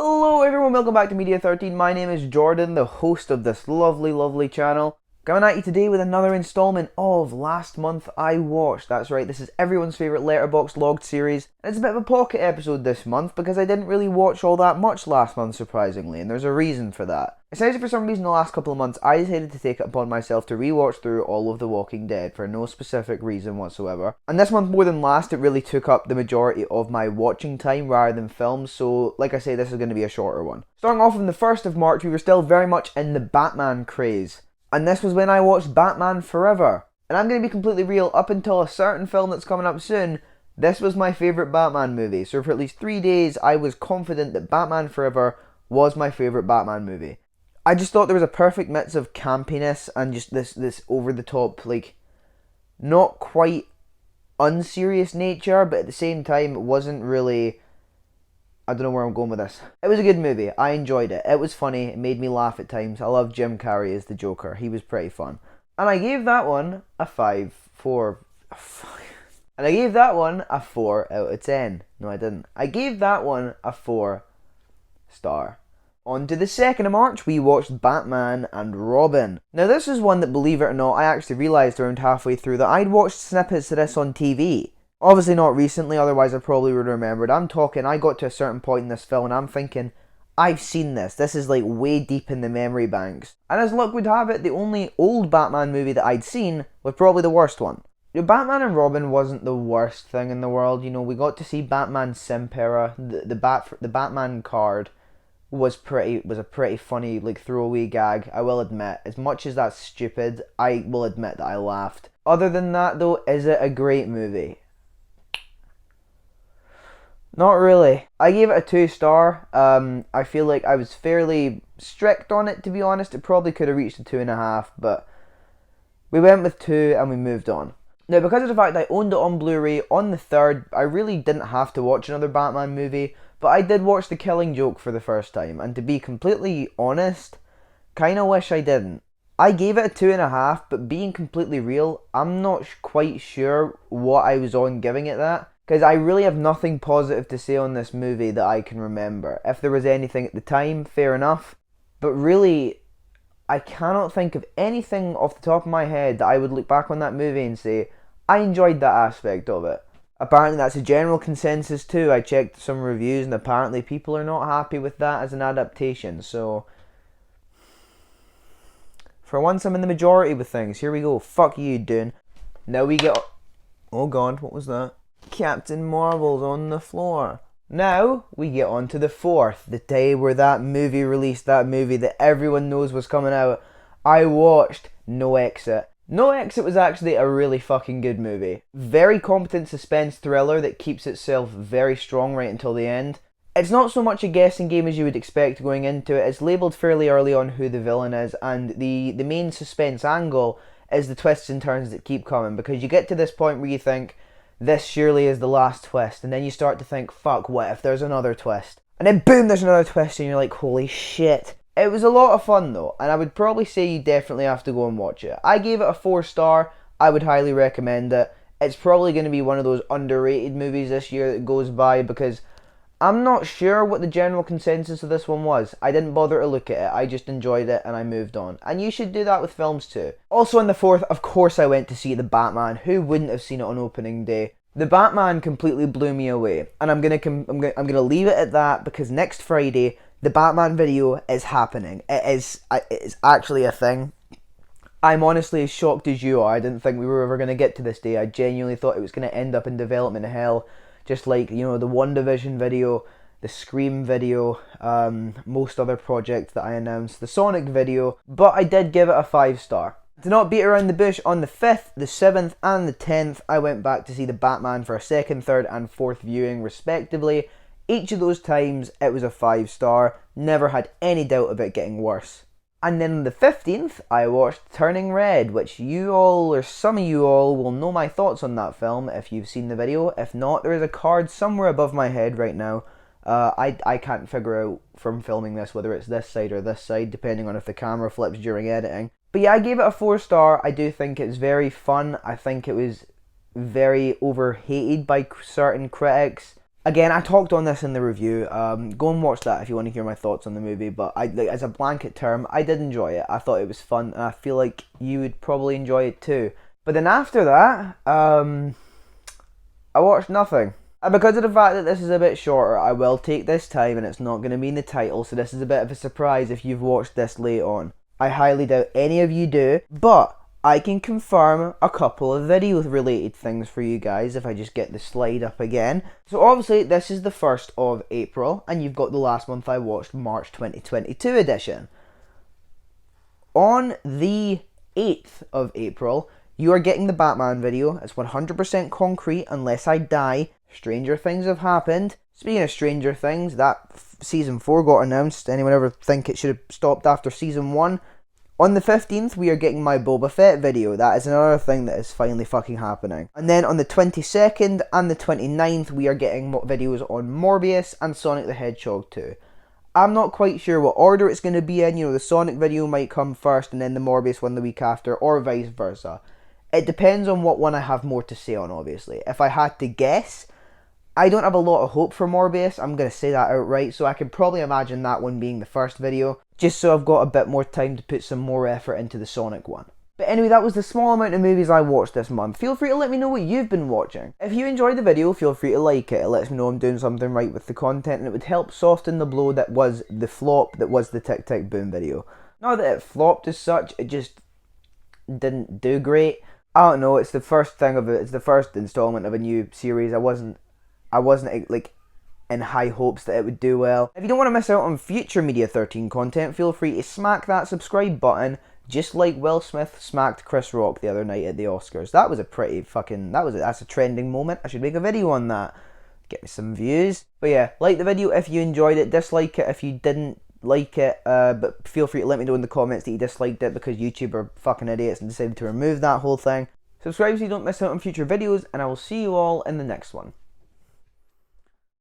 Hello everyone, welcome back to Media 13. My name is Jordan, the host of this lovely channel. Coming at you today with another installment of Last Month I Watched. That's right, this is everyone's favourite Letterboxd logged series. And it's a bit of a pocket episode this month because I didn't really watch all that much last month, surprisingly, and there's a reason for that. Essentially, for some reason the last couple of months I decided to take it upon myself to rewatch through all of The Walking Dead for no specific reason whatsoever. And this month more than last, it really took up the majority of my watching time rather than films, so like I say, this is going to be a shorter one. Starting off on the 1st of March, we were still very much in the Batman craze. And this was when I watched Batman Forever. And I'm going to be completely real, up until a certain film that's coming up soon, this was my favourite Batman movie. So for at least 3 days, I was confident that Batman Forever was my favourite Batman movie. I just thought there was a perfect mix of campiness and just this over-the-top, like, not quite unserious nature, but at the same time, it wasn't really... I don't know where I'm going with this. It was a good movie. I enjoyed it. It was funny. It made me laugh at times. I love Jim Carrey as the Joker. He was pretty fun. And I gave that one a 4 out of 10. No, I didn't. I gave that one a 4 star. On to the 2nd of March, we watched Batman and Robin. Now this is one that, believe it or not, I actually realised around halfway through that I'd watched snippets of this on TV. Obviously not recently, otherwise I probably would have remembered. I got to a certain point in this film and I'm thinking, I've seen this. This is like way deep in the memory banks. And as luck would have it, the only old Batman movie that I'd seen was probably the worst one. Batman and Robin wasn't the worst thing in the world. You know, we got to see Batman Simp era. The Batman card was a pretty funny, like, throwaway gag, I will admit. As much as that's stupid, I will admit that I laughed. Other than that though, is it a great movie? Not really. I gave it a 2 star. I feel like I was fairly strict on it, to be honest. It probably could have reached a 2.5, but we went with 2 and we moved on. Now, because of the fact I owned it on Blu-ray on the 3rd, I really didn't have to watch another Batman movie, but I did watch The Killing Joke for the first time, and to be completely honest, kinda wish I didn't. I gave it a 2.5, but being completely real, I'm not quite sure what I was on giving it that. Because I really have nothing positive to say on this movie that I can remember. If there was anything at the time, fair enough. But really, I cannot think of anything off the top of my head that I would look back on that movie and say, I enjoyed that aspect of it. Apparently that's a general consensus too. I checked some reviews and apparently people are not happy with that as an adaptation. So, for once I'm in the majority with things. Here we go. Fuck you, Dune. Now we get... Oh god, what was that? Captain Marvel's on the floor. Now we get on to the 4th, the day where that movie released, that movie that everyone knows was coming out. I watched No Exit. No Exit was actually a really fucking good movie. Very competent suspense thriller that keeps itself very strong right until the end. It's not so much a guessing game as you would expect going into it. It's labelled fairly early on who the villain is, and the main suspense angle is the twists and turns that keep coming, because you get to this point where you think, this surely is the last twist, and then you start to think, fuck, what if there's another twist? And then boom, there's another twist, and you're like, holy shit. It was a lot of fun though, and I would probably say you definitely have to go and watch it. I gave it a 4 star, I would highly recommend it. It's probably going to be one of those underrated movies this year that goes by, because I'm not sure what the general consensus of this one was. I didn't bother to look at it, I just enjoyed it and I moved on. And you should do that with films too. Also on the 4th, of course I went to see The Batman. Who wouldn't have seen it on opening day? The Batman completely blew me away. And I'm gonna leave it at that, because next Friday, the Batman video is happening. It is actually a thing. I'm honestly as shocked as you are. I didn't think we were ever going to get to this day. I genuinely thought it was going to end up in development hell. Just like, you know, the WandaVision video, the Scream video, most other projects that I announced, the Sonic video, but I did give it a 5 star. To not beat around the bush, on the 5th, the 7th and the 10th, I went back to see The Batman for a 2nd, 3rd and 4th viewing respectively. Each of those times it was a 5 star, never had any doubt of it getting worse. And then on the 15th, I watched Turning Red, which you all, or some of you all, will know my thoughts on that film if you've seen the video. If not, there is a card somewhere above my head right now. I can't figure out from filming this whether it's this side or this side, depending on if the camera flips during editing. But yeah, I gave it a 4 star. I do think it's very fun. I think it was very overhated by certain critics. Again, I talked on this in the review. Go and watch that if you want to hear my thoughts on the movie. But as a blanket term, I did enjoy it. I thought it was fun, and I feel like you would probably enjoy it too. But then after that, I watched nothing. And because of the fact that this is a bit shorter, I will take this time, and it's not going to be in the title, so this is a bit of a surprise if you've watched this late on. I highly doubt any of you do, but I can confirm a couple of video related things for you guys if I just get the slide up again. So obviously this is the 1st of April, and you've got the last month I watched, March 2022 edition. On the 8th of April, you are getting the Batman video. It's 100% concrete unless I die. Stranger things have happened. Speaking of Stranger Things, that season 4 got announced. Anyone ever think it should have stopped after season 1? On the 15th, we are getting my Boba Fett video. That is another thing that is finally fucking happening. And then on the 22nd and the 29th, we are getting videos on Morbius and Sonic the Hedgehog 2. I'm not quite sure what order it's going to be in. You know, the Sonic video might come first and then the Morbius one the week after, or vice versa. It depends on what one I have more to say on, obviously. If I had to guess, I don't have a lot of hope for Morbius. I'm going to say that outright. So I can probably imagine that one being the first video, just so I've got a bit more time to put some more effort into the Sonic one. But anyway, that was the small amount of movies I watched this month. Feel free to let me know what you've been watching. If you enjoyed the video, feel free to like it. It lets me know I'm doing something right with the content, and it would help soften the blow that was the flop that was the Tic Tac Boom video. Not that it flopped as such, it just didn't do great. I don't know, it's the first thing of it. It's the first installment of a new series. I wasn't like in high hopes that it would do well. If you don't want to miss out on future Media 13 content, feel free to smack that subscribe button, just like Will Smith smacked Chris Rock the other night at the Oscars. That was a pretty fucking, that's a trending moment. I should make a video on that. Get me some views. But yeah, like the video if you enjoyed it, dislike it if you didn't like it, but feel free to let me know in the comments that you disliked it because YouTube are fucking idiots and decided to remove that whole thing. Subscribe so you don't miss out on future videos, and I will see you all in the next one.